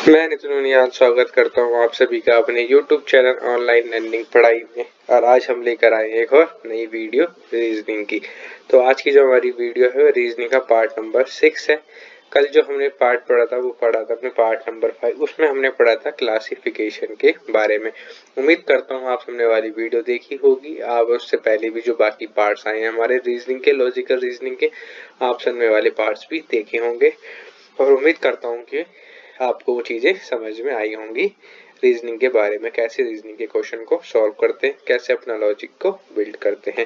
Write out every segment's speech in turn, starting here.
मैं नितिन उनियाल स्वागत करता हूं आप सभी का अपने YouTube चैनल ऑनलाइन लर्निंग पढ़ाई में। और आज हम लेकर आए एक और नई वीडियो रीजनिंग की। तो आज की जो हमारी वीडियो है वो रीजनिंग का पार्ट नंबर 6 है। कल जो हमने पार्ट पढ़ा था वो पढ़ा था अपने पार्ट नंबर 5, उसमें हमने पढ़ा था क्लासिफिकेशन के बारे में। उम्मीद करता हूँ आप सबने वाली वीडियो देखी होगी। आप उससे पहले भी जो बाकी पार्ट्स आए हैं हमारे रीजनिंग के, लॉजिकल रीजनिंग के, आप सबने वाले पार्ट्स भी देखे होंगे। और उम्मीद करता हूँ कि आपको वो चीजें समझ में आई होंगी रीजनिंग के बारे में, कैसे रीजनिंग के क्वेश्चन को सॉल्व करते हैं, कैसे अपना लॉजिक को बिल्ड करते हैं।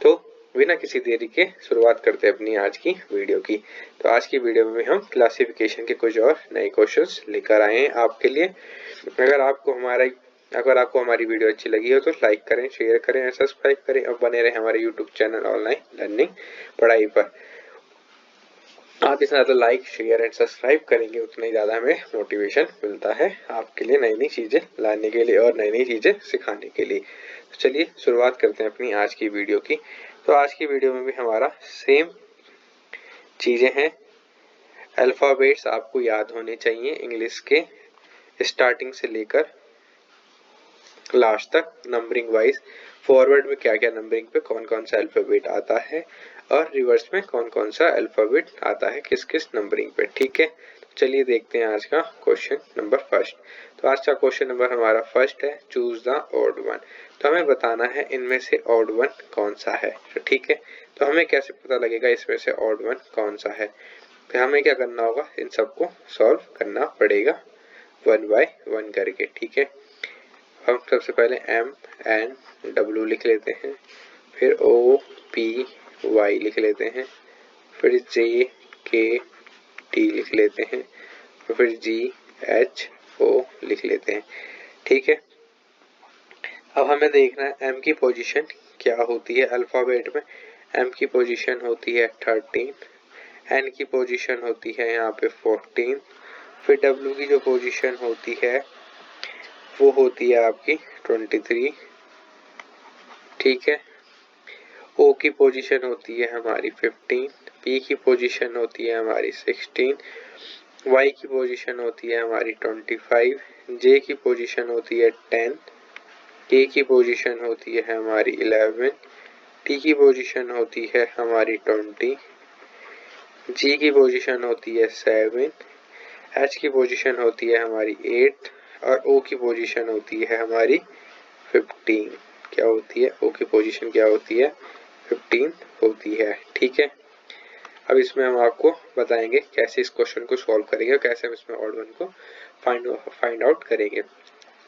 तो बिना किसी देरी के शुरुआत करते हैं अपनी आज की वीडियो की। तो आज की वीडियो में हम क्लासिफिकेशन के कुछ और नए क्वेश्चंस लेकर आए हैं आपके लिए। अगर आपको हमारी वीडियो अच्छी लगी हो तो लाइक करें, शेयर करें, सब्सक्राइब करें और बने रहें हमारे यूट्यूब चैनल ऑनलाइन लर्निंग पढ़ाई पर। आप जितना ज़्यादा लाइक, शेयर एंड सब्सक्राइब करेंगे उतना ही ज़्यादा हमें मोटिवेशन मिलता है आपके लिए नई नई चीज़ें लाने के लिए और नई नई चीज़ें सिखाने के लिए। तो चलिए शुरुआत करते हैं अपनी आज की वीडियो की। तो आज की वीडियो में भी हमारा सेम चीज़ें हैं। अल्फ़ाबेट्स आपको याद होने चाहिए इंग्लिश के, स्टार्टिंग से लेकर लास्ट तक नंबरिंग वाइज। फॉरवर्ड में क्या क्या नंबरिंग पे कौन कौन सा अल्फ़ाबेट आता है और रिवर्स में कौन कौन सा अल्फ़ाबेट आता है किस किस नंबरिंग पे। ठीक है, तो चलिए देखते हैं आज का क्वेश्चन नंबर फर्स्ट। तो आज का क्वेश्चन नंबर हमारा फर्स्ट है, चूज द ऑड वन। तो हमें बताना है इनमें से ऑड वन कौन सा है। तो ठीक है, तो हमें कैसे पता लगेगा इसमें से ऑड वन कौन सा है। तो हमें क्या करना होगा, इन सबको सॉल्व करना पड़ेगा वन बाय वन करके। ठीक है, हम सबसे पहले एम एन डब्ल्यू लिख लेते हैं, फिर ओ पी वाई लिख लेते हैं, फिर जे के टी लिख लेते हैं, फिर जी एच ओ लिख लेते हैं। ठीक है, अब हमें देखना है एम की पोजीशन क्या होती है अल्फ़ाबेट में। एम की पोजीशन होती है 13, एन की पोजीशन होती है यहाँ पे 14, फिर डब्ल्यू की जो पोजीशन होती है वो होती है आपकी 23। ठीक है, ओ की पोजीशन होती है हमारी 15, पी की पोजीशन होती है हमारी 16, वाई की पोजीशन होती है हमारी 25, जे की पोजीशन होती है 10, के की पोजीशन होती है हमारी 11, टी की पोजीशन होती है हमारी 20, जी की पोजीशन होती है 7, एच की पोजीशन होती है हमारी 8 और ओ की पोजीशन होती है हमारी 15। क्या होती है, ओ की पोजीशन क्या होती है, 15 होती है। ठीक है, अब इसमें हम आपको बताएंगे कैसे इस क्वेश्चन को सॉल्व करेंगे और कैसे हम इसमें ऑड वन को फाइंड आउट करेंगे।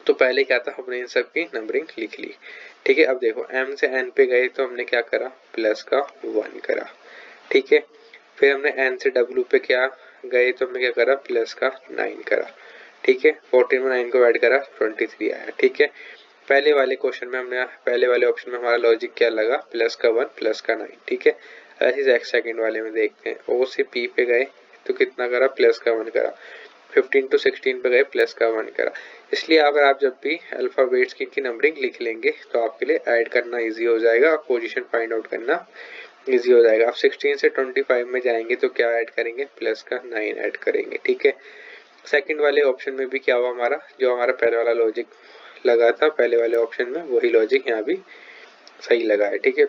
तो पहले क्या था, हमने इन सब की नंबरिंग लिख ली। ठीक है, अब देखो एम से एन पे गए तो हमने क्या करा, प्लस का 1 करा। ठीक है, फिर हमने एन से डब्ल्यू पे क्या गए तो हमने क्या करा, प्लस का 9 करा। ठीक है, 14 में 9 को ऐड करा 23 आया। ठीक है, पहले वाले क्वेश्चन में हमने, पहले वाले ऑप्शन में हमारा लॉजिक क्या लगा, प्लस का 1 प्लस का 9। ठीक है, ऐसे सेकंड वाले में देखते हैं, ओ से पी पे गए तो कितना करा, प्लस का 1 करा। 15 टू 16 पे गए, प्लस का 1 करा। इसलिए अगर आप जब भी अल्फाबेट्स की नंबरिंग लिख लेंगे तो आपके लिए ऐड करना इजी हो जाएगा और पोजीशन फाइंड आउट करना इजी हो जाएगा। आप 16 से 25 में जाएंगे तो क्या ऐड करेंगे, प्लस का 9 ऐड करेंगे। ठीक है, सेकंड वाले ऑप्शन में भी क्या हुआ, हमारा जो हमारा पहले वाला लॉजिक लगा था पहले वाले ऑप्शन में, वही लॉजिक यहाँ भी सही लगा है। ठीक है,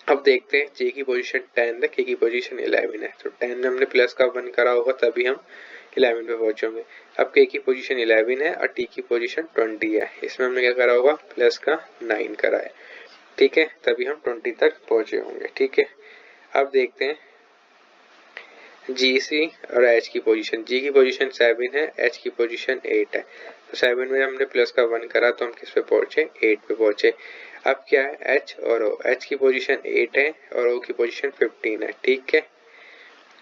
अब देखते हैं, जे की पोजीशन 10 है, के की पोजीशन 11 है। तो 10 में हमने प्लस का 1 करा होगा तभी हम 11 पे पहुंचेंगे। अब के की पोजीशन 11 है और टी की पोजीशन 20 है, इसमें हमने क्या करा होगा, प्लस का 9 करा है। ठीक है, तभी हम 20 तक पहुंचे होंगे। ठीक है, अब देखते हैं जी सी और एच की पोजीशन। जी की पोजीशन 7 है, एच की पोजीशन 8 है। तो 7 में हमने प्लस का 1 करा तो हम किस पे पहुंचे, 8 पे पहुंचे। अब क्या है, एच और ओ, एच की पोजीशन 8 है और ओ की पोजीशन 15 है। ठीक है,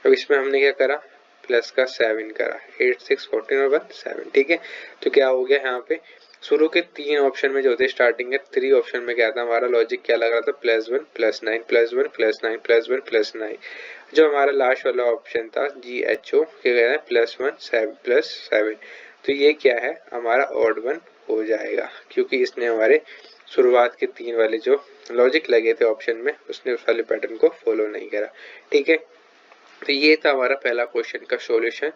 अब इसमें हमने क्या करा, प्लस का 7 करा, 8 6 14 और 1 7। ठीक है, तो क्या हो गया यहाँ पे, शुरू के 3 ऑप्शन में जो थे स्टार्टिंग के 3 ऑप्शन में क्या था, हमारा लॉजिक क्या लग रहा था, plus 1 plus 9 plus 1 plus 9 plus 1 plus 9। जो हमारा लास्ट वाला ऑप्शन था जी एच ओ, क्या कहता है, प्लस 1 7 प्लस 7। तो ये क्या है, हमारा ऑड वन हो जाएगा क्योंकि इसने हमारे शुरुआत के 3 वाले जो लॉजिक लगे थे ऑप्शन में उसने उस वाले पैटर्न को फॉलो नहीं करा। ठीक है, तो ये था हमारा पहला क्वेश्चन का सॉल्यूशन।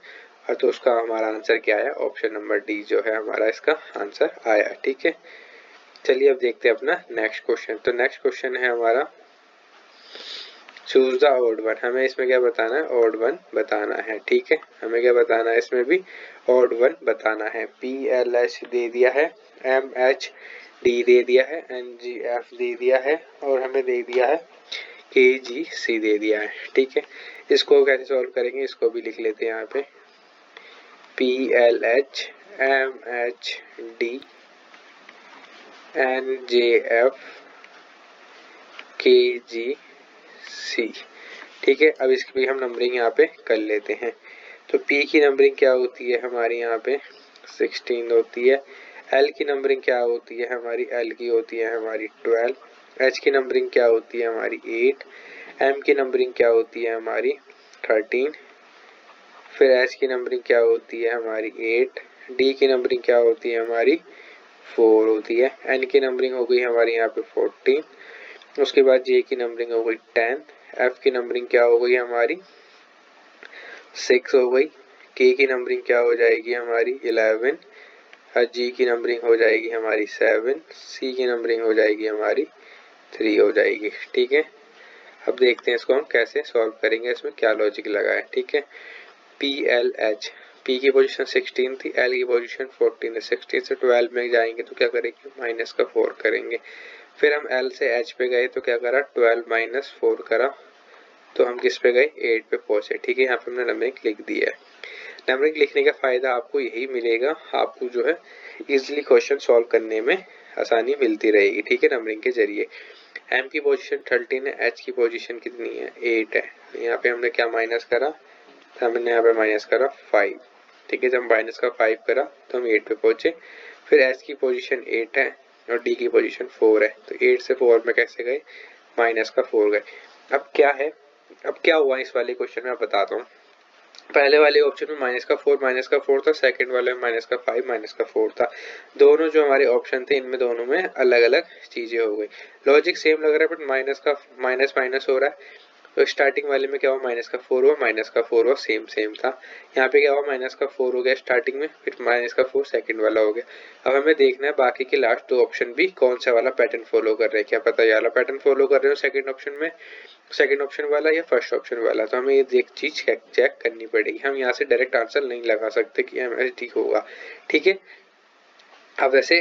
और तो उसका हमारा आंसर क्या है, ऑप्शन नंबर डी जो है हमारा इसका आंसर आया। ठीक है, चलिए अब देखते हैं अपना नेक्स्ट क्वेश्चन। तो नेक्स्ट क्वेश्चन है हमारा चूज द ऑड वन। हमें इसमें क्या बताना है, ऑड वन बताना है। ठीक है, हमें क्या बताना है, इसमें भी ऑड वन बताना है। PLH दे दिया है, MHD दे दिया है, NGF दे दिया है और हमें दे दिया है KGC दे दिया है। ठीक है, इसको कैसे सॉल्व करेंगे, इसको भी लिख लेते हैं यहाँ पे। PLH MHD NJF KGC। ठीक है, अब इसकी भी हम नंबरिंग यहाँ पे कर लेते हैं। तो P की नंबरिंग क्या होती है हमारी यहाँ पे 16 होती है। L की नंबरिंग क्या होती है हमारी, L की होती है हमारी 12। H की नंबरिंग क्या होती है हमारी 8। M की नंबरिंग क्या होती है हमारी 13। फिर H की नंबरिंग क्या होती है हमारी 8। D की नंबरिंग क्या होती है हमारी 4 होती है। N की नंबरिंग हो गई हमारी यहाँ पे 14। उसके बाद J की नंबरिंग हो गई 10। F की नंबरिंग क्या हो गई हमारी 6 हो गई। K की नंबरिंग क्या हो जाएगी हमारी 11 और G की नंबरिंग हो जाएगी हमारी 7। C की नंबरिंग हो जाएगी हमारी 3 हो जाएगी। ठीक है, अब देखते हैं इसको हम कैसे सॉल्व करेंगे, इसमें क्या लॉजिक लगा है। ठीक है, PLH, P की पोजीशन 16 थी, L की पोजीशन 14 है। 16 से 12 में जाएंगे तो क्या करेंगे, माइनस का 4 करेंगे। फिर हम L से H पे गए तो क्या करा, 12 माइनस 4 करा, तो हम किस पे गए, 8 पे पहुंचे। ठीक है, यहाँ पे हमने नंबरिंग लिख दी है। नंबरिंग लिखने का फायदा आपको यही मिलेगा, आपको जो है इजीली क्वेश्चन सॉल्व करने में आसानी मिलती रहेगी। ठीक है, नंबरिंग के जरिए। M की पोजीशन 13 है, H की पोजीशन कितनी है, 8 है। यहाँ पे हमने क्या माइनस करा, तो हमने यहाँ पे माइनस करा 5। ठीक है, जब माइनस का 5 करा तो हम 8 पे पहुंचे। फिर H की पोजीशन 8 है और D की पोजीशन 4 है, तो 8 से 4 में कैसे गए, माइनस का 4 गए। अब क्या है, अब क्या हुआ इस वाले क्वेश्चन में, मैं बताता हूँ। पहले वाले ऑप्शन में माइनस का 4 था, सेकंड वाले में माइनस का 5 माइनस का 4 था। दोनों जो हमारे ऑप्शन थे इनमें दोनों में अलग अलग चीजें हो गई। लॉजिक सेम लग रहा है, बट माइनस का माइनस माइनस हो रहा है। तो स्टार्टिंग वाले में क्या हुआ, माइनस का 4 हुआ, माइनस का 4 हुआ, सेम सेम था। यहाँ पे क्या हुआ, माइनस का 4 हो गया स्टार्टिंग में, फिर माइनस का 4 सेकंड वाला हो गया। अब हमें देखना है बाकी के लास्ट दो ऑप्शन भी कौन सा वाला पैटर्न फॉलो कर रहे हैं। क्या पता ये वाला पैटर्न फॉलो कर रहे हो सेकंड ऑप्शन में, सेकंड ऑप्शन वाला या फर्स्ट ऑप्शन वाला। तो हमें ये एक चीज चेक करनी पड़ेगी, हम यहाँ से डायरेक्ट आंसर नहीं लगा सकते कि हमें ठीक होगा। ठीक है, अब वैसे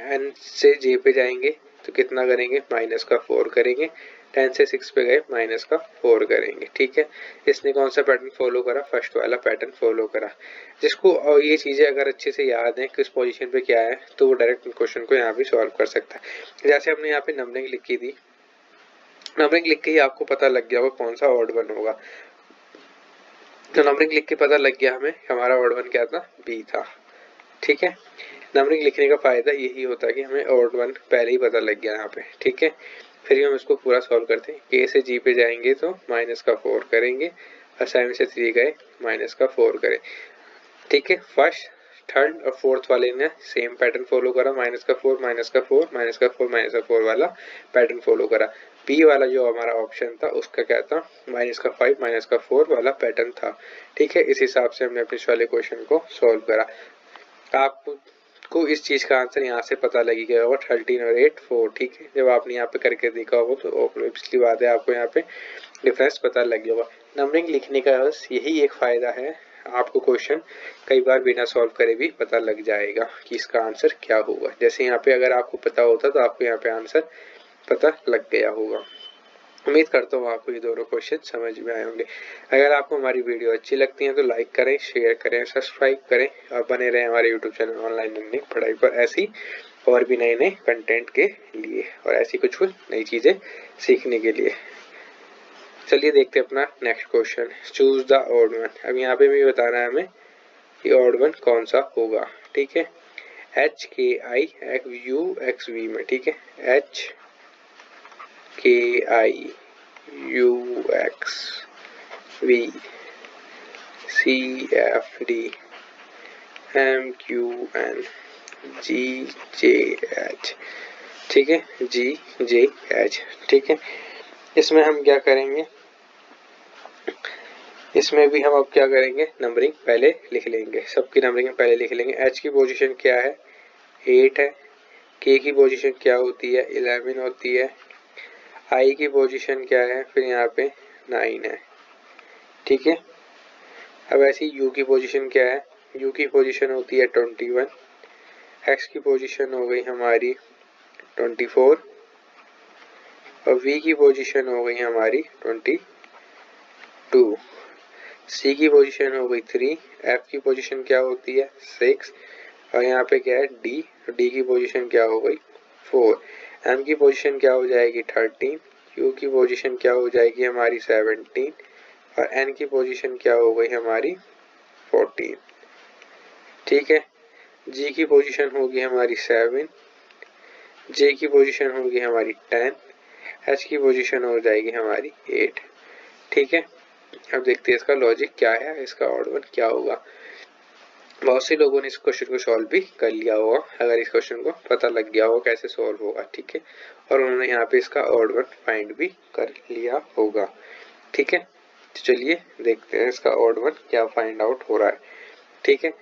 एन से जे पे जाएंगे तो कितना करेंगे, माइनस का 4 करेंगे। 10 से 6 पे गए, माइनस का 4 करेंगे। ठीक है, इसने कौन सा पैटर्न फॉलो करा, फर्स्ट वाला पैटर्न फॉलो करा। जिसको और ये चीजें अगर अच्छे से याद है किस पोजीशन पे क्या है, तो वो डायरेक्ट क्वेश्चन को यहाँ भी सॉल्व कर सकता है। जैसे हमने यहाँ पे नंबरिंग लिखी थी, नंबरिंग लिख के ही आपको पता लग गया वो कौन सा ऑड वन होगा। तो नंबरिंग लिख के पता लग गया हमें, हमारा ऑड वन क्या था, बी था। ठीक है, नंबरिंग लिखने का फायदा यही होता है कि हमें ऑड वन पहले ही पता लग गया यहाँ पे। ठीक है, फिर हम इसको पूरा सॉल्व करते हैं। के से जी पे जाएंगे तो माइनस का 4 करेंगे और 7 से 3 गए, माइनस का 4 करें। ठीक है, फर्स्ट थर्ड और फोर्थ वाले ने सेम पैटर्न फॉलो करा, माइनस का 4 माइनस का 4 माइनस का 4 माइनस का 4 वाला पैटर्न फॉलो करा। बी वाला जो हमारा ऑप्शन था उसका क्या था, माइनस का 5 माइनस का 4 वाला पैटर्न था। ठीक है, इस हिसाब से हमने अपने वाले क्वेश्चन को सॉल्व करा। आपको इस चीज का आंसर यहाँ से पता लगी गया होगा, 13 और 8 4। ठीक है, जब आपने यहाँ पे करके देखा होगा तो पिछली बात है, आपको यहाँ पे डिफरेंस पता लग गया होगा। नंबरिंग लिखने का बस यही एक फायदा है, आपको क्वेश्चन कई बार बिना सॉल्व करे भी पता लग जाएगा कि इसका आंसर क्या होगा। जैसे यहाँ पे अगर आपको पता होता तो आपको यहाँ पे आंसर पता लग गया होगा। उम्मीद करता हूँ आपको ये दोनों क्वेश्चन समझ में आए होंगे। अगर आपको हमारी वीडियो अच्छी लगती है तो लाइक करें, शेयर करें, सब्सक्राइब करें और बने रहें हमारे यूट्यूब चैनल ऑनलाइन लर्निंग पढ़ाई पर, ऐसी और भी नए नए कंटेंट के लिए और ऐसी कुछ कुछ नई चीजें सीखने के लिए। चलिए देखते हैं अपना next question, choose the odd one. अब यहाँ पे भी बताना है हमें कि ऑड वन कौन सा होगा। ठीक है, H K I U X we में। ठीक है, H K I U X V C F D M Q N G J H. ठीक है, जी जे एच। ठीक है, इसमें हम क्या करेंगे, इसमें भी हम अब क्या करेंगे, नंबरिंग पहले लिख लेंगे, सबकी नंबरिंग पहले लिख लेंगे। एच की पोजीशन क्या है, 8 है। के की पोजीशन क्या होती है, 11 होती है। आई की पोजीशन क्या है, फिर यहाँ पे 9 है, ठीक है। अब ऐसी यू की पोजीशन क्या है, यू की पोजीशन होती है 21। एक्स की पोजीशन हो गई हमारी 24 और वी की पोजीशन हो गई हमारी 22। सी की पोजीशन हो गई 3। एफ की पोजीशन क्या होती है 6 और यहाँ पे क्या है डी, डी की पोजीशन क्या हो गई 4। एम की पोजीशन क्या हो जाएगी 13। क्यू की पोजीशन क्या हो जाएगी हमारी 17 और एन की पोजीशन क्या हो गई हमारी 14, ठीक है। जी की पोजीशन होगी हमारी 7। जे की पोजीशन होगी हमारी 10। एच की पोजीशन हो जाएगी हमारी 8, ठीक है। अब देखते हैं इसका लॉजिक क्या है, इसका ऑड वन क्या होगा। बहुत से लोगों ने इस क्वेश्चन को सॉल्व भी कर लिया होगा, अगर इस क्वेश्चन को पता लग गया होगा कैसे सॉल्व होगा, ठीक है। और उन्होंने यहाँ पे इसका ऑड वन फाइंड भी कर लिया होगा, ठीक है। तो चलिए देखते हैं इसका ऑड वन क्या फाइंड आउट हो रहा है, ठीक है।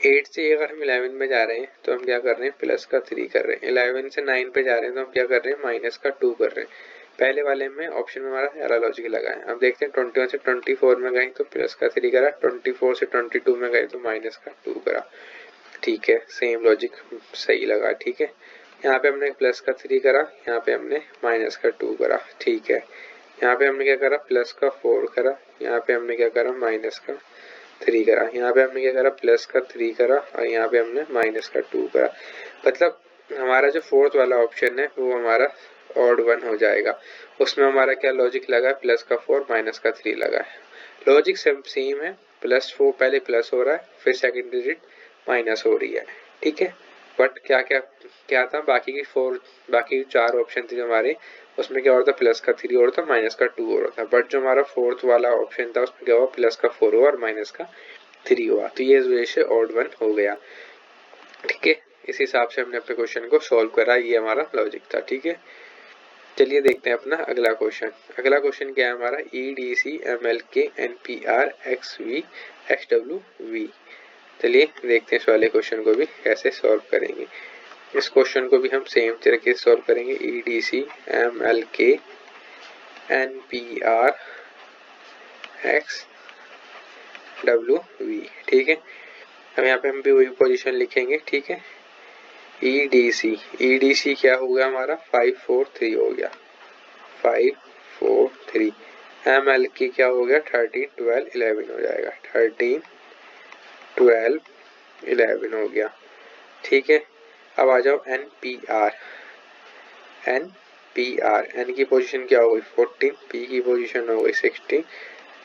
8 से अगर हम 11 में जा रहे हैं तो हम क्या कर रहे हैं, प्लस का 3 कर रहे हैं। 11 से 9 पे जा रहे हैं तो हम क्या कर रहे हैं, माइनस का 2 कर रहे हैं। पहले वाले में ऑप्शन में हमारा एरर लॉजिक लगा है। अब देखते हैं 21 से 24 में गए तो प्लस का 3 करा, 24 से 22 में गए तो माइनस का 2 करा, ठीक है। सेम लॉजिक सही लगा, ठीक है। यहाँ पे हमने प्लस का 3 करा, यहाँ पे हमने माइनस का 2 करा, ठीक है। यहाँ पे हमने क्या करा, प्लस का 4 करा, यहाँ पे हमने क्या करा, माइनस का 3 करा, यहाँ पे हमने क्या करा, प्लस का 3 करा और यहाँ पे हमने माइनस का 2 करा। मतलब हमारा जो फोर्थ वाला ऑप्शन है वो हमारा ऑड वन हो जाएगा। उसमें हमारा क्या लॉजिक लगा है, प्लस का 4 माइनस का 3 लगा है। लॉजिक सेम है, प्लस 4 पहले प्लस हो रहा है फिर सेकंड डिजिट माइनस हो रही है, ठीक है। बट क्या क्या क्या था, बाकी 4 ऑप्शन थे हमारे, उसमें क्या हो रहा था, प्लस का 3 हो रहा था, माइनस का 2 हो रहा था। बट जो हमारा फोर्थ वाला ऑप्शन था उसमें क्या हुआ, प्लस का 4 हुआ और माइनस का 3 हुआ, तो ये इस वजह से ऑड वन हो गया, ठीक है। इस हिसाब से हमने अपने क्वेश्चन को सॉल्व करा, ये हमारा लॉजिक था, ठीक है। चलिए देखते हैं अपना अगला क्वेश्चन। अगला क्वेश्चन क्या है हमारा, E D C M L K N P R X V X W V. चलिए देखते हैं इस वाले क्वेश्चन को भी कैसे सॉल्व करेंगे। इस क्वेश्चन को भी हम सेम तरीके से सॉल्व करेंगे। E D C M L K N P R X W V, ठीक है। अब यहाँ पे हम भी वही पोजीशन लिखेंगे, ठीक है। ई डी सी क्या हो गया हमारा, 5 4 3 हो गया, 5 4 3। एम एल की क्या हो गया, 13 12 11 हो जाएगा, 13 12 11 हो गया, ठीक है। अब आ जाओ एन पी आर, एन की पोजीशन क्या हो गई 14, पी की पोजीशन हो गई 16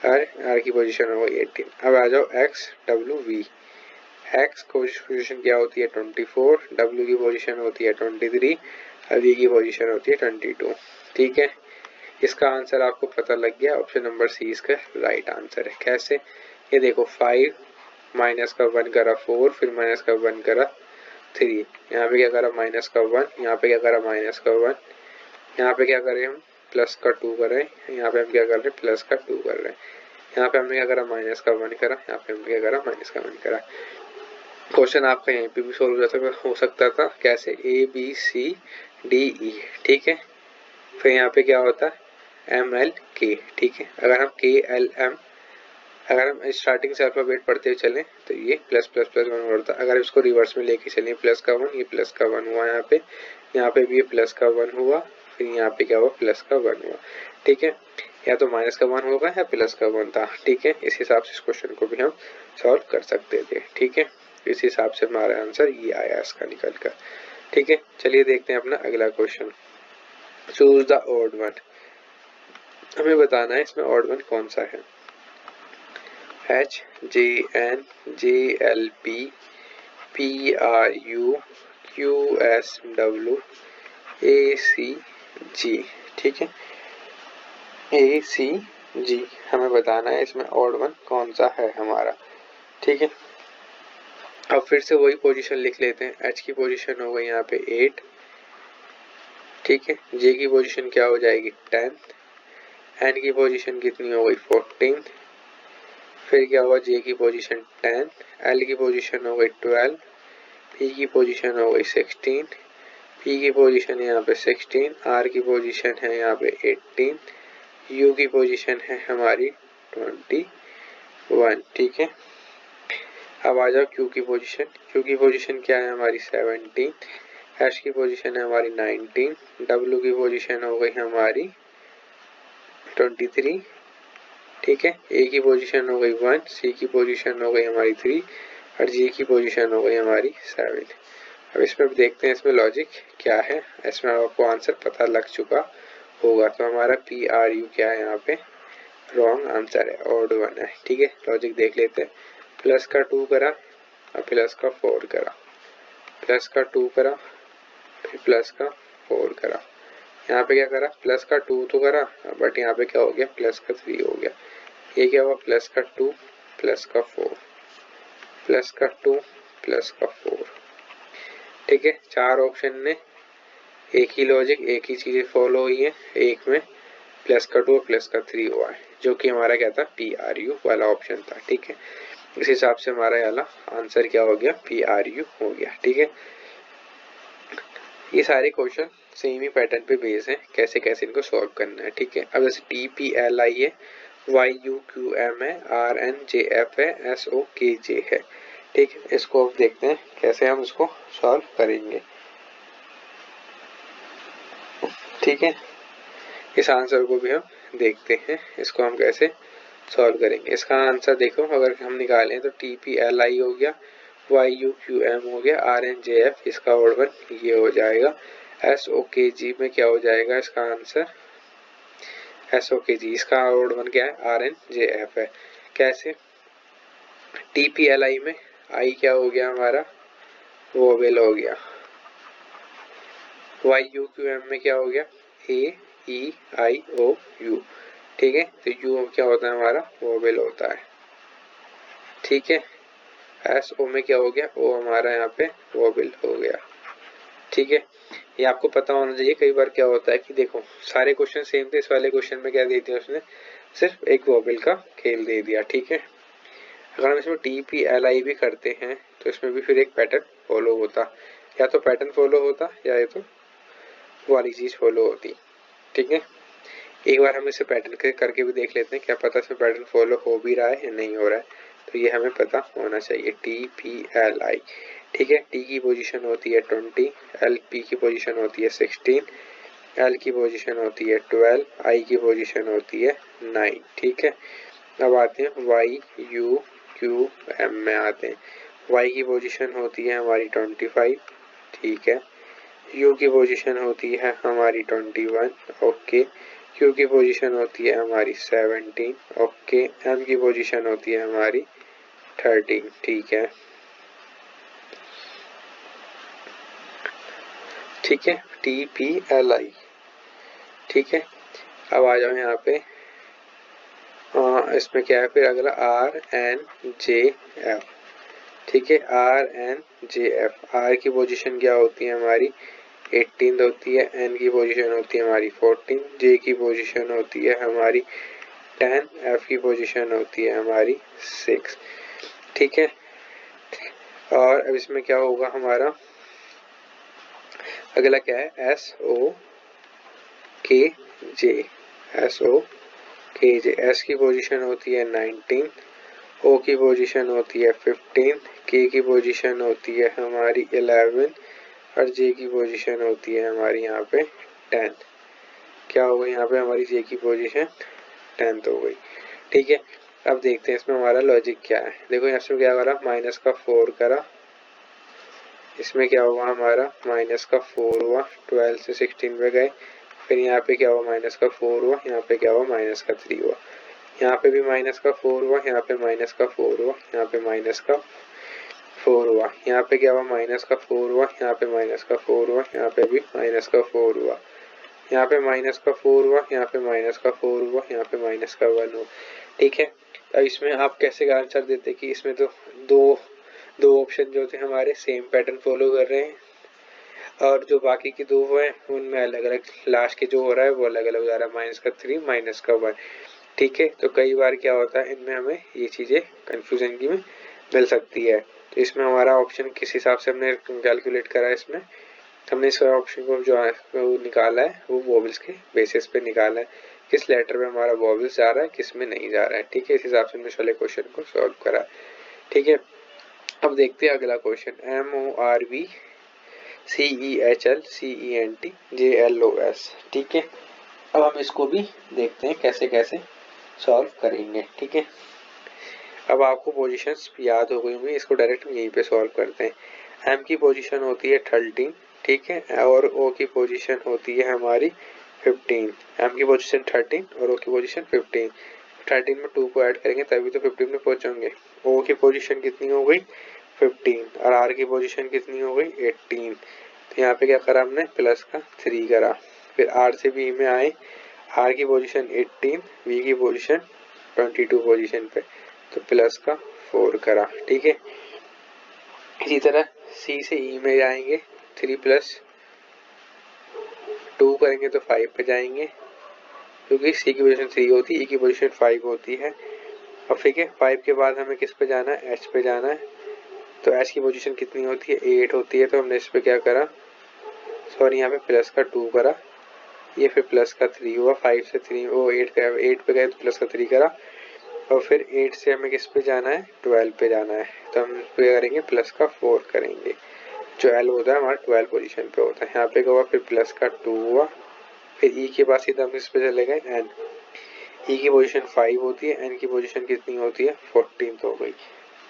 और आर की पोजीशन हो गई 18। अब आ जाओ x W we, x position क्या होती है 24, डब्ल्यू की पोजीशन होती है 23 और वी की पोजीशन होती है 22, ठीक है। इसका आंसर आपको पता लग गया, ऑप्शन नंबर सी इसका राइट आंसर है। कैसे, ये देखो 5 माइनस का 1 करा 4, फिर माइनस का 1 करा 3, यहाँ पे क्या करा माइनस का 1, यहाँ पे क्या करा माइनस का 1, यहाँ पे क्या करें हम प्लस का 2 कर रहे हैं, यहाँ पे हम क्या कर रहे हैं प्लस का 2 कर रहे हैं, यहाँ पे हमने क्या करा माइनस का 1 करा, यहाँ पे हमने क्या करा माइनस का 1 करा। क्वेश्चन आपका यहीं पे भी सोल्व हो सकता था, कैसे, A B C D E, ठीक है। फिर यहाँ पे क्या होता है एम एल के, ठीक है। अगर हम के एल एम, अगर हम स्टार्टिंग से अल्फाबेट पढ़ते हुए चलें तो ये प्लस प्लस प्लस 1 होता है। अगर इसको रिवर्स में लेके चलें, प्लस का 1, ये प्लस का 1 हुआ, यहाँ पे भी ये प्लस का 1 हुआ, फिर यहाँ पे क्या हुआ प्लस का 1 हुआ, ठीक है। या तो माइनस का 1 होगा या प्लस का 1 था, ठीक है। इस हिसाब से इस क्वेश्चन को भी हम सॉल्व कर सकते थे, ठीक है। इस हिसाब से हमारा आंसर ये आया इसका निकल कर, ठीक है। चलिए देखते हैं अपना अगला question. Choose the odd one, हमें बताना है इसमें ऑड वन कौन सा है। H J N J L P P R U Q S W A C G, ठीक है। ए सी जी हमें बताना है इसमें ऑड वन कौन सा है हमारा, ठीक है। अब फिर से वही पोजीशन लिख लेते हैं। एच की पोजीशन हो गई यहाँ पे 8, ठीक है। जे की पोजीशन क्या हो जाएगी 10, एन की पोजीशन कितनी हो गई 14, फिर क्या हुआ, जे की पोजीशन 10, एल की पोजीशन हो गई 12, पी की पोजीशन हो गई 16, पी की पोजीशन है यहाँ पे 16, आर की पोजीशन है यहाँ पे 18, यू की पोजीशन है हमारी 21। ठीक है, अब आ जाओ क्यू की पोजीशन। क्यू की पोजीशन क्या है हमारी 17, एच की पोजीशन है हमारी 19, डब्ल्यू की पोजीशन हो गई हमारी 23। ठीक है, ए की पोजीशन हो गई 1, सी की पोजीशन हो गई हमारी 3 और जी की पोजीशन हो गई हमारी 7। अब इसमें देखते हैं इसमें लॉजिक क्या है। इसमें आपको आंसर पता लग चुका होगा। तो हमारा पी आर यू क्या है यहाँ पे, रॉन्ग आंसर है, ऑड 1 है। ठीक है, लॉजिक देख लेते हैं। प्लस का 2 करा और प्लस का 4 करा, प्लस का 2 करा फिर प्लस का 4 करा। यहाँ पे क्या करा, प्लस का 2 तो करा बट यहाँ पे क्या हो गया, प्लस का 3 हो गया। ये क्या हुआ, प्लस का 2 प्लस का 4, प्लस का 2 प्लस का 4। ठीक है, चार ऑप्शन ने एक ही लॉजिक एक ही चीजें फॉलो हुई है, एक में प्लस का 2 प्लस का 3 हुआ है, जो कि हमारा क्या था, पी आर यू वाला ऑप्शन था। ठीक है, इस हिसाब से हमारा वाला आंसर क्या हो गया, पी आर यू हो गया। ठीक है, ये सारे क्वेश्चन सेम ही पैटर्न पे बेस है, कैसे कैसे इनको सॉल्व करना है। ठीक है, अब जैसे टी पी एल आई है, वाई यू क्यू एम है, आर एन जे एफ है, एस ओ के जे है। ठीक है, इसको अब देखते हैं कैसे हम इसको सॉल्व करेंगे। ठीक है, इस आंसर को भी हम देखते हैं, इसको हम कैसे सॉल्व करेंगे। इसका आंसर देखो, अगर हम निकालें तो टी पी एल आई हो गया, वाई यू क्यू एम हो गया, आर एन जे एफ, इसका ऑड वन ये हो जाएगा। एस ओ के जी में क्या हो जाएगा इसका आंसर, एस ओ के जी, इसका ऑड वन क्या है, आर एन जे एफ है। कैसे, टी पी एल आई में आई क्या हो गया हमारा, वोवेल हो गया। वाई यू क्यू एम में क्या हो गया, ए ई आई ओ यू। ठीक है, तो यू क्या होता है हमारा, वोवेल होता है। ठीक है, एस ओ में क्या हो गया, ओ हमारा यहाँ पे वोवेल हो गया। ठीक है, ये आपको पता होना चाहिए। कई बार क्या होता है कि देखो सारे क्वेश्चन सेम थे, इस वाले क्वेश्चन में क्या दे दिया उसने, सिर्फ एक वोवेल का खेल दे दिया। ठीक है, अगर हम इसमें टी पी एल आई भी करते हैं तो इसमें भी फिर एक पैटर्न फॉलो होता, या तो पैटर्न फॉलो होता या ये तो वाली चीज फॉलो होती। ठीक है, एक बार हम इसे पैटर्न करके भी देख लेते हैं, क्या पता इसमें पैटर्न फॉलो हो भी रहा है या नहीं हो रहा है, तो ये हमें पता होना चाहिए। टी पी एल आई, ठीक है, टी की पोजीशन होती है 20, एल पी की पोजीशन होती है 16, एल की पोजीशन होती है 12, आई की पोजीशन होती है 9। ठीक है, अब आते हैं वाई यू क्यू एम में आते हैं। वाई की पोजीशन होती है हमारी 25। ठीक है, यू की पोजीशन होती है हमारी 21। ओके, क्यू की पोजीशन होती है हमारी 17। ओके, एम की पोजीशन होती है हमारी 13। ठीक है, ठीक है, टी पी एल आई। ठीक है, अब आ जाओ यहाँ पे, इसमें क्या है फिर अगला, आर एन जे एफ। ठीक है, R N J F, R की पोजीशन क्या होती है हमारी 18 होती है, एन की पोजीशन होती है हमारी 14, जे की पोजीशन होती है हमारी 10, एफ की पोजीशन होती है हमारी 6। ठीक है, और अब इसमें क्या होगा हमारा, अगला क्या है, एस ओ के जे, एस ओ के जे, एस की पोजीशन होती है 19, ओ की पोजीशन होती है 15, के की पोजीशन होती है हमारी 11 और जे की पोजीशन होती है हमारी यहाँ पे 10। क्या हो गई यहाँ पे हमारी जे की पोजीशन 10 हो गई। ठीक है, अब देखते हैं इसमें हमारा लॉजिक क्या है। देखो इसमें क्या करा, माइनस का 4 करा, इसमें क्या हुआ हमारा, माइनस का 4 हुआ, 12 से 16 पे गए, फिर यहाँ पे क्या हुआ, माइनस का 4 हुआ, यहाँ पे क्या हुआ, माइनस का 3 हुआ, यहाँ पे भी माइनस का 4 हुआ, यहाँ पे माइनस का 4 हुआ, यहाँ पे माइनस का 4 हुआ, यहाँ पे क्या हुआ, माइनस का 4 हुआ, यहाँ पे माइनस का 4 हुआ, यहाँ पे भी माइनस का 4 हुआ, यहाँ पे माइनस का 4 हुआ, यहाँ पे माइनस का 4 हुआ, यहाँ पे माइनस का 1 हुआ। ठीक है, अब इसमें आप कैसे आंसर देते कि इसमें तो दो दो ऑप्शन जो थे हमारे सेम पैटर्न फॉलो कर रहे हैं और जो बाकी की दो हैं उनमें अलग अलग, लास्ट के जो हो रहा है वो अलग अलग जा रहा है, माइनस का 3 माइनस का 1। ठीक है, तो कई बार क्या होता है इनमें हमें ये चीज़ें कंफ्यूजन की में मिल सकती है। तो इसमें हमारा ऑप्शन किस हिसाब से हमने कैलकुलेट करा है, इसमें हमने इस ऑप्शन को जो है वो निकाला है वो वोवेल्स के बेसिस पे निकाला है, किस लेटर में हमारा वोवेल्स जा रहा है किस में नहीं जा रहा है। ठीक है, इस हिसाब से हमने पहले क्वेश्चन को सॉल्व करा। ठीक है, अब देखते हैं अगला क्वेश्चन। MORVCEHLCENTJLOS। ठीक है, अब हम इसको भी देखते हैं कैसे कैसे सॉल्व करेंगे। ठीक है, अब आपको पोजीशंस याद हो गई होंगी, इसको डायरेक्ट यहीं पे सॉल्व करते हैं। एम की पोजीशन होती है 13, ठीक है, और ओ की पोजीशन होती है हमारी 15। एम की पोजीशन 13 और ओ की पोजीशन 15। 13 में 2 को ऐड करेंगे तभी तो 15 में पहुंचेंगे। ओ की पोजीशन कितनी हो गई 15 और आर की पोजीशन कितनी हो गई 18। तो यहाँ पे क्या करा हमने प्लस का 3 करा। फिर आर से बी में आए, आर की पोजीशन 18, बी की पोजीशन 22 पोजीशन पे, तो प्लस का 4 करा। ठीक है, इसी तरह सी से ई में जाएंगे, 3 प्लस 2 करेंगे तो 5 पे जाएंगे, क्योंकि सी की पोजीशन 3 होती है, ई की पोजीशन 5 होती है। अब ठीक है, 5 के बाद हमें किस पे जाना है, एच पे जाना है। तो एच की पोजीशन कितनी होती है 8 होती है, तो हमने इस पे क्या करा, सॉरी यहाँ पे प्लस का 2 करा, ये फिर प्लस का 3 हुआ। 5 से 3 वो 8 पे गए तो प्लस का 3 करा। और फिर 8 से हमें किस पे जाना है 12 पे जाना है, तो हम इस पे करेंगे प्लस का 4 करेंगे। जो एल होता है हमारा 12 पोजीशन पे होता है। यहाँ पे हुआ फिर प्लस का 2 हुआ। फिर ई के पास सीधा हम इस पे चले गए एन, ई की पोजीशन 5 होती है, एन की पोजीशन कितनी होती है 14 हो गई,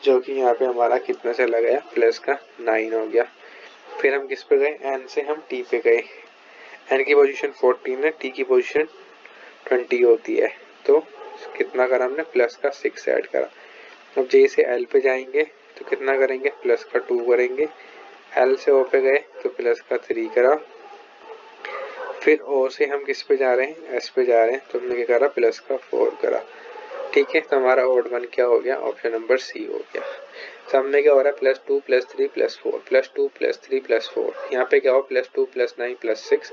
जो कि यहाँ पे हमारा कितना चला गया प्लस का 9 हो गया। फिर हम किस पे गए, एन से हम टी पे गए, एन की पोजीशन 14 है, टी की पोजीशन 20 होती है, तो कितना करा हमने प्लस का 6 ऐड करा। अब जे से एल पे जाएंगे तो कितना करेंगे प्लस का 2 करेंगे। एल से ओ पे गए तो प्लस का 3 करा। फिर ओ से हम किस पे जा रहे हैं एस पे जा रहे हैं, तो हमने क्या करा प्लस का 4 करा। ठीक है, तो हमारा ऑड वन क्या हो गया, ऑप्शन नंबर सी हो गया। सामने क्या हो रहा है +2 +3 +4, +2 +3 +4। यहाँ पे क्या हो +2 +9 +6,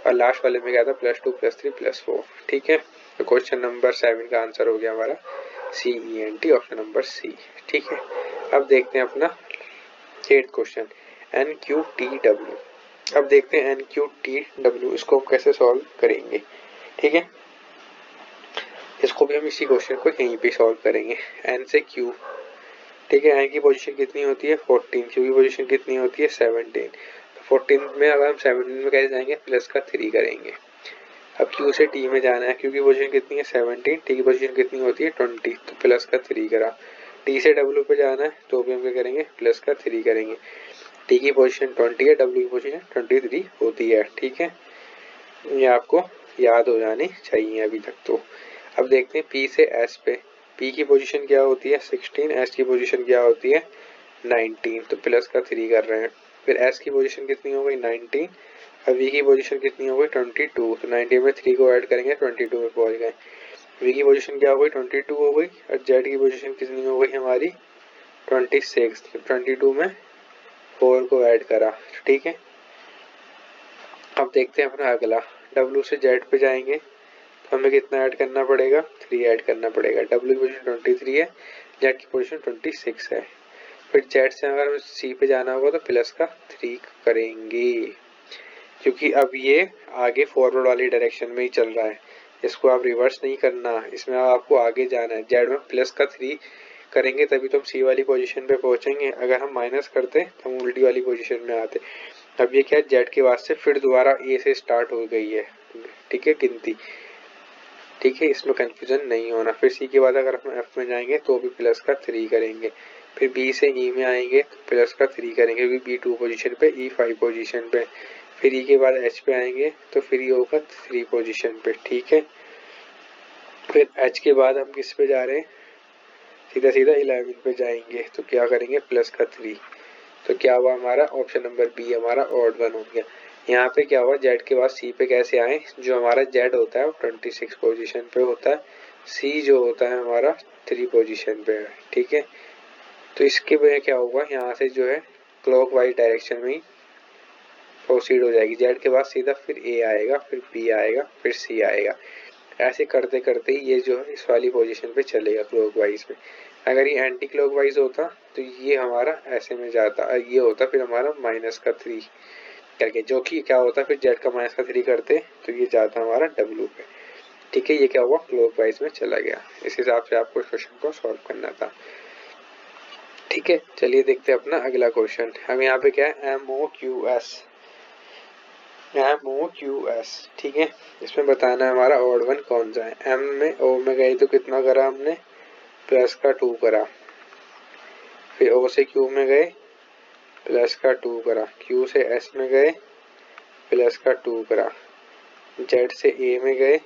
और लास्ट वाले में क्या था +2 +3 +4। ठीक है, तो क्वेश्चन नंबर 7 का आंसर हो गया हमारा CENT, ऑप्शन नंबर सी। ठीक है, अब देखते हैं अपना 8th क्वेश्चन, NQTW। अब देखते हैं NQTW, इसको हम कैसे सॉल्व करेंगे। ठीक है, इसको भी हम इसी क्वेश्चन को यहीं पे सॉल्व करेंगे। एन से क्यू, ठीक है, एन की पोजीशन कितनी होती है 14, क्यू की पोजीशन कितनी होती है 17। तो 14 में अगर हम 17 में कैसे जाएंगे प्लस का 3 करेंगे। अब क्यू से टी में जाना है, क्यू की पोजीशन कितनी है 17, टी की पोजीशन कितनी होती है 20, तो प्लस का 3 करा। टी से डब्ल्यू पे जाना है तो भी हम क्या करेंगे प्लस का 3 करेंगे। टी की पोजीशन 20 है, डब्ल्यू की पोजीशन 23 होती है। ठीक है, ये आपको याद हो जानी चाहिए अभी तक। तो अब देखते हैं पी से एस पे, पी की पोजीशन क्या होती है 16, एस की पोजीशन क्या होती है 19, तो प्लस का 3 कर रहे हैं। फिर एस की पोजीशन कितनी हो गई 19, अब वी की पोजीशन कितनी हो गई 22, तो 19 में 3 को ऐड करेंगे 22 में पहुंच गए। वी की पोजीशन क्या हो गई 22 हो गई, और जेड की पोजीशन कितनी हो गई हमारी 26, तो 22 में 4 को ऐड करा। ठीक है, अब देखते हैं अपना अगला, डब्ल्यू से जेड पे जाएंगे तो हमें कितना ऐड करना पड़ेगा 3 ऐड करना पड़ेगा। डब्ल्यू की पोजीशन 23 है, जेड की पोजीशन 26 है। फिर जेड से अगर सी पे जाना होगा तो प्लस का 3 करेंगे, क्योंकि अब ये आगे फॉरवर्ड वाली डायरेक्शन में ही चल रहा है, इसको आप रिवर्स नहीं करना, इसमें आपको आगे जाना है। जेड में प्लस का 3 करेंगे तभी तो हम सी वाली पोजीशन पे पहुंचेंगे, अगर हम माइनस करते तो हम उल्टी वाली पोजीशन में आते। अब ये क्या है जेड के बाद से फिर दोबारा ए से स्टार्ट हो गई है। ठीक है, गिनती। ठीक है, इसमें कंफ्यूजन नहीं होना। फिर सी के बाद अगर हम एफ में जाएंगे तो भी प्लस का 3 करेंगे। फिर बी से ई में आएंगे तो प्लस का 3 करेंगे, क्योंकि बी 2 पोजीशन पे, ई 5 पोजीशन पे। फिर ई के बाद एच पे आएंगे तो फिर ये होगा 3 पोजीशन पे। ठीक है, फिर एच के बाद हम किस पे जा रहे हैं, सीधा सीधा 11 पे जाएंगे, तो क्या करेंगे प्लस का 3। तो क्या हुआ हमारा ऑप्शन नंबर बी हमारा ऑड वन हो गया। यहाँ पे क्या हुआ जेड के बाद सी पे कैसे आए, जो हमारा जेड होता है वो 26 पोजीशन पे होता है, सी जो होता है हमारा 3 पोजीशन पे है। ठीक है, तो इसके वजह क्या होगा यहाँ से जो है क्लॉकवाइज डायरेक्शन में ही प्रोसीड हो जाएगी। जेड के बाद सीधा फिर ए आएगा, फिर बी आएगा, फिर सी आएगा। ऐसे करते करते ही ये जो है इस वाली पोजीशन पे चलेगा क्लॉकवाइज में। अगर ये एंटी क्लॉकवाइज होता तो ये हमारा ऐसे में जाता, ये होता फिर हमारा -3 करके, जो कि क्या होता फिर जेड का -3 करते तो ये जाता हमारा डब्ल्यू पे। ठीक है, ये क्या हुआ क्लॉकवाइज में चला गया। इस हिसाब से आपको क्वेश्चन को सॉल्व करना था। ठीक है, चलिए देखते हैं अपना अगला क्वेश्चन। हम यहाँ पे क्या है MOQS। ठीक है, इसमें बताना है हमारा ऑड वन कौन सा है। M में O में गए तो कितना करा हमने, +2 करा। फिर O से Q में गए +2 करा। Q से S में गए +2 करा। Z से A में गए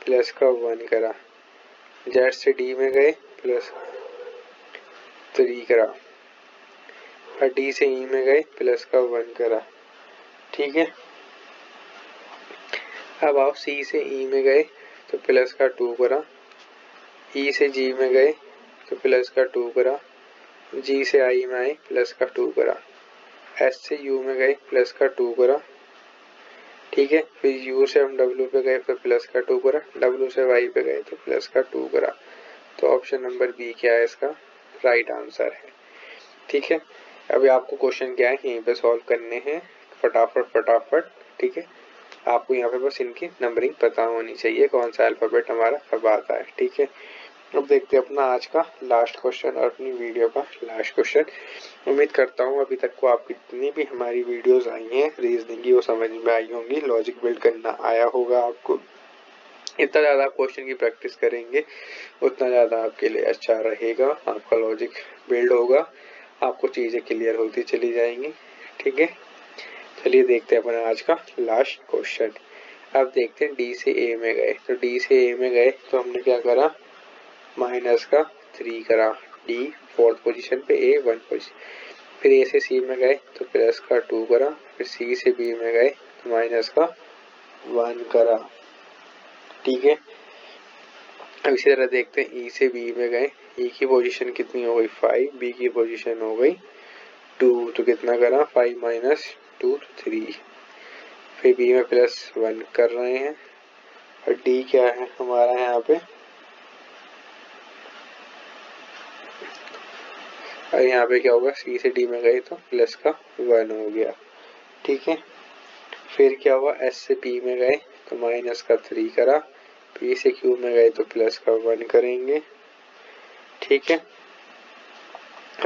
+1 करा। Z से D में गए +3 करा। और D से E में गए +1 करा। ठीक है, अब आप C से E में गए तो +2 करा। E से G में गए तो +2 करा। G से I में आए +2 करा। S से U में गए +2 करा। ठीक है, फिर U से हम W पे गए तो +2 करा। W से Y पे गए तो +2 करा। तो ऑप्शन नंबर बी क्या है इसका राइट आंसर है। ठीक है, अभी आपको क्वेश्चन क्या है यहीं पे सॉल्व करने हैं फटाफट। ठीक है, आपको यहाँ पे बस इनकी नंबरिंग पता होनी चाहिए, कौन सा अल्फाबेट हमारा कब आता है। ठीक है, अब देखते हैं अपना आज का लास्ट क्वेश्चन और अपनी वीडियो का लास्ट क्वेश्चन। उम्मीद करता हूँ अभी तक को आपकी जितनी भी हमारी वीडियोस आई हैं रीजनिंग की वो समझ में आई होंगी, लॉजिक बिल्ड करना आया होगा आपको। इतना ज़्यादा आप क्वेश्चन की प्रैक्टिस करेंगे उतना ज़्यादा आपके लिए अच्छा रहेगा, आपका लॉजिक बिल्ड होगा, आपको चीज़ें क्लियर होती चली जाएंगी। ठीक है, चलिए देखते हैं अपना आज का लास्ट क्वेश्चन। अब देखते हैं डी से ए में गए तो डी से ए में गए तो हमने क्या करा -3 करा। डी 4th पोजीशन पे, ए 1 पोजीशन। फिर ए से सी में गए तो +2 करा। फिर सी से बी में गए तो -1 करा। ठीक है, अब इसी तरह देखते हैं ई से बी में गए। ई की पोजीशन कितनी हो गई 5, बी की पोजीशन हो गई 2, तो कितना करा 5 - 2 तो 3। फिर बी में +1 कर रहे हैं और डी क्या है हमारा यहाँ पे, और यहाँ पे क्या होगा सी से डी में गए तो +1 हो गया। ठीक है, फिर क्या हुआ एस से पी में गए तो -3 करा। पी से क्यू में गए तो +1 करेंगे। ठीक है,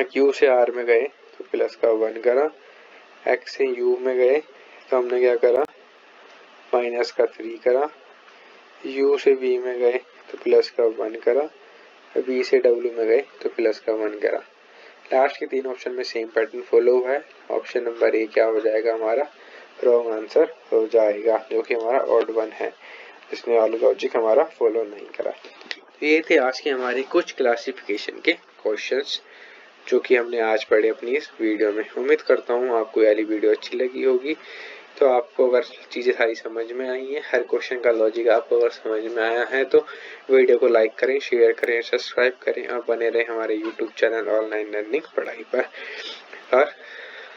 क्यू से आर में गए तो +1 करा। एक्स से यू में गए तो हमने क्या करा -3 करा। यू से बी में गए तो +1 करा। बी से डब्ल्यू में गए तो +1 करा। लास्ट के 3 ऑप्शन में सेम पैटर्न फॉलो है। ऑप्शन नंबर ए क्या हो जाएगा हमारा रॉन्ग आंसर हो जाएगा, जो कि हमारा ऑड वन है, इसने वाला लॉजिक हमारा फॉलो नहीं करा। तो ये थे आज के हमारे कुछ क्लासिफिकेशन के क्वेश्चंस जो कि हमने आज पढ़े अपनी इस वीडियो में। उम्मीद करता हूँ आपको ये वाली वीडियो अच्छी लगी होगी। तो आपको अगर चीज़ें सारी समझ में आई हैं, हर क्वेश्चन का लॉजिक आपको अगर समझ में आया है तो वीडियो को लाइक करें, शेयर करें, सब्सक्राइब करें और बने रहें हमारे यूट्यूब चैनल ऑनलाइन लर्निंग पढ़ाई पर। और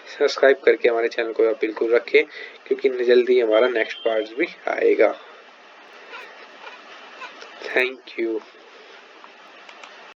सब्सक्राइब करके हमारे चैनल को आप बिल्कुल रखें क्योंकि जल्दी हमारा नेक्स्ट पार्ट भी आएगा। Thank you.